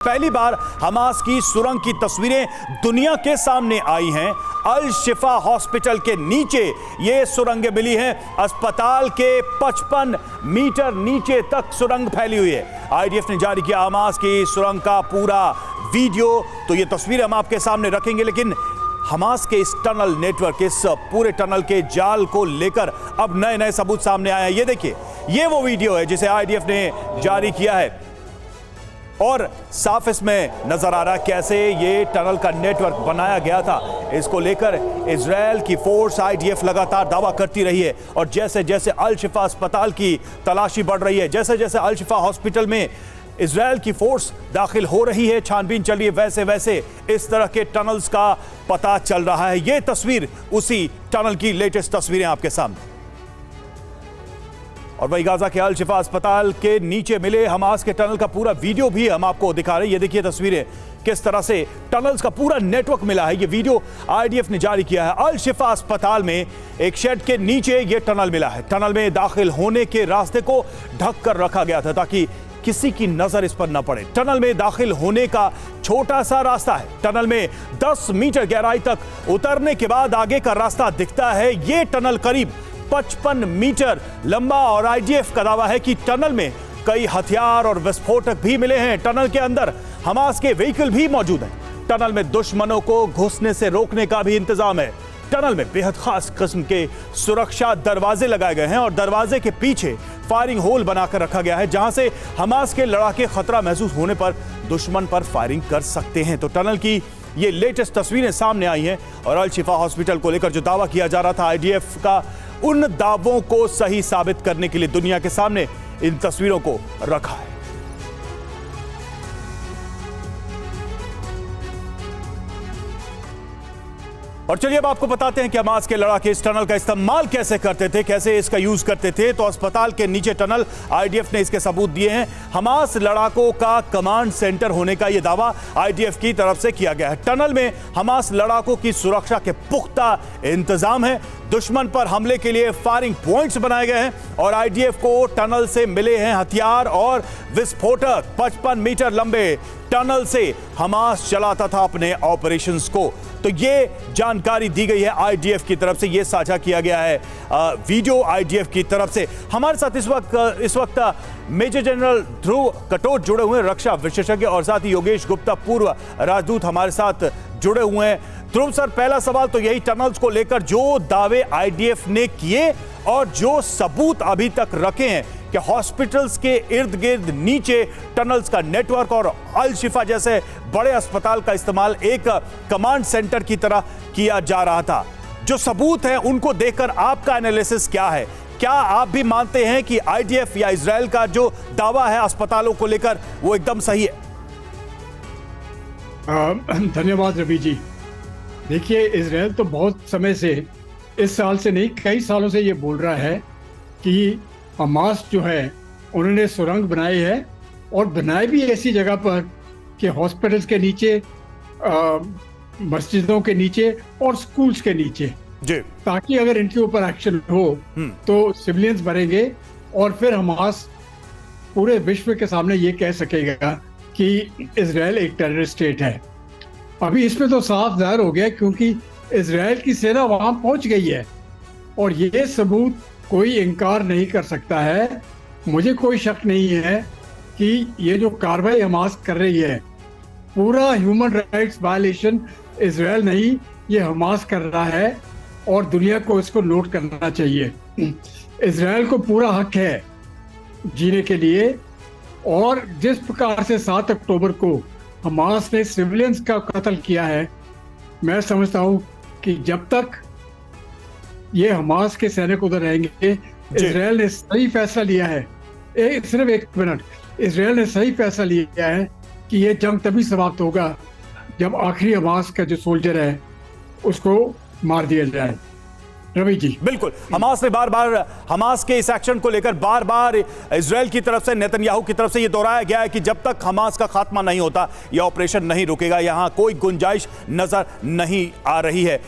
पहली बार हमास की सुरंग की तस्वीरें दुनिया के सामने आई हैं। अल शिफा हॉस्पिटल के नीचे ये सुरंगें मिली हैं। अस्पताल के 55 मीटर नीचे तक सुरंग फैली हुई है। आईडीएफ ने जारी किया हमास की सुरंग का पूरा वीडियो। तो ये तस्वीरें हम आपके सामने रखेंगे, लेकिन हमास के इस टनल नेटवर्क, इस पूरे टनल के जाल को लेकर अब नए नए सबूत सामने आए हैं। ये देखिए, ये वो वीडियो है जिसे आईडीएफ ने जारी किया है और साफ इसमें नजर आ रहा है कैसे ये टनल का नेटवर्क बनाया गया था। इसको लेकर इजराइल की फोर्स आईडीएफ लगातार दावा करती रही है और जैसे जैसे अल शिफा अस्पताल की तलाशी बढ़ रही है, जैसे जैसे अल शिफा हॉस्पिटल में इजराइल की फोर्स दाखिल हो रही है, छानबीन चल रही है, वैसे वैसे इस तरह के टनल्स का पता चल रहा है। ये तस्वीर उसी टनल की लेटेस्ट तस्वीरें आपके सामने। और वही गाजा के अल शिफा अस्पताल के नीचे मिले हमास के टनल का पूरा वीडियो भी हम आपको दिखा रहे हैं। ये देखिए तस्वीरें, किस तरह से टनल्स का पूरा नेटवर्क मिला है। ये वीडियो आईडीएफ ने जारी किया है। अल शिफा अस्पताल में एक शेड के नीचे ये टनल मिला है। टनल में दाखिल होने के रास्ते को ढक कर रखा गया था ताकि किसी की नजर इस पर न पड़े। टनल में दाखिल होने का छोटा सा रास्ता है। टनल में 10 मीटर गहराई तक उतरने के बाद आगे का रास्ता दिखता है। ये टनल करीब 55 मीटर लंबा और आईडीएफ का दावा है कि टनल में कई हथियार और विस्फोटक भी मिले हैं। टनल के अंदर हमास के व्हीकल भी मौजूद हैं। टनल में दुश्मनों को घुसने से रोकने का भी इंतजाम है। टनल में बेहद खास किस्म के सुरक्षा दरवाजे लगाए गए हैं और दरवाजे के पीछे फायरिंग होल बनाकर रखा गया है, जहां से हमास के लड़ाके खतरा महसूस होने पर दुश्मन पर फायरिंग कर सकते हैं। तो टनल की ये लेटेस्ट तस्वीरें सामने आई हैं और अल शिफा हॉस्पिटल को लेकर जो दावा किया जा रहा था आईडीएफ का, उन दावों को सही साबित करने के लिए दुनिया के सामने इन तस्वीरों को रखा है। और चलिए अब आपको बताते हैं कि हमास के लड़ाके इस टनल का इस्तेमाल कैसे करते थे, कैसे इसका यूज करते थे। तो अस्पताल के नीचे टनल, आईडीएफ ने इसके सबूत दिए हैं। हमास लड़ाकों का कमांड सेंटर होने का यह दावा आईडीएफ की तरफ से किया गया है। टनल में हमास लड़ाकों की सुरक्षा के पुख्ता इंतजाम है। दुश्मन पर हमले के लिए फायरिंग पॉइंट्स बनाए गए हैं और आईडीएफ को टनल से मिले हैं हथियार और विस्फोटक। 55 मीटर लंबे टनल से हमास चलाता था अपने ऑपरेशंस को। तो ये जानकारी दी गई है आईडीएफ की तरफ से, ये साझा किया गया है वीडियो आईडीएफ की तरफ से। हमारे साथ इस वक्त मेजर जनरल ध्रुव कटोच जुड़े हुए हैं, रक्षा विशेषज्ञ, और साथ ही योगेश गुप्ता, पूर्व राजदूत, हमारे साथ जुड़े हुए हैं। ध्रुव सर, पहला सवाल तो यही, टनल्स को लेकर जो दावे आईडीएफ ने किए और जो सबूत अभी तक रखे हैं कि हॉस्पिटल्स के इर्द गिर्द नीचे टनल्स का नेटवर्क और अल शिफा जैसे बड़े अस्पताल का इस्तेमाल एक कमांड सेंटर की तरह किया जा रहा था, जो सबूत हैं उनको देखकर आपका एनालिसिस क्या है? क्या आप भी मानते हैं कि आईडीएफ या इजराइल का जो दावा है अस्पतालों को लेकर वो एकदम सही है? धन्यवाद रवि जी। देखिए, इजराइल तो बहुत समय से, इस साल से नहीं कई सालों से ये बोल रहा है कि हमास जो है उन्होंने सुरंग बनाई है और बनाए भी ऐसी जगह पर कि हॉस्पिटल्स के नीचे, मस्जिदों के नीचे और स्कूल्स के नीचे, ताकि अगर इनके ऊपर एक्शन हो तो सिविलियंस मरेंगे और फिर हमास पूरे विश्व के सामने ये कह सकेगा कि इजराइल एक टेररिस्ट स्टेट है। अभी इसमें तो साफ जाहिर हो गया क्योंकि इजराइल की सेना वहां पहुंच गई है और ये सबूत कोई इनकार नहीं कर सकता है। मुझे कोई शक नहीं है कि ये जो कार्रवाई हमास कर रही है, पूरा ह्यूमन राइट्स वायलेशन इजराइल नहीं, ये हमास कर रहा है और दुनिया को इसको नोट करना चाहिए। इजराइल को पूरा हक है जीने के लिए और जिस प्रकार से 7 अक्टूबर को हमास ने सिविलियंस का कत्ल किया है, मैं समझता हूं कि जब तक ये हमास के सैनिक उधर रहेंगे, इजराइल ने सही फैसला लिया है। सिर्फ एक मिनट, इजराइल ने सही फैसला लिया है कि ये जंग तभी समाप्त होगा जब आखिरी हमास का जो सोल्जर है उसको मार दिया जाए। रवि जी, बिल्कुल, हमास ने बार बार हमास के इस एक्शन को लेकर बार बार इजराइल की तरफ से, नेतन्याहू की तरफ से ये दोहराया गया है कि जब तक हमास का खात्मा नहीं होता यह ऑपरेशन नहीं रुकेगा। यहां कोई गुंजाइश नजर नहीं आ रही है।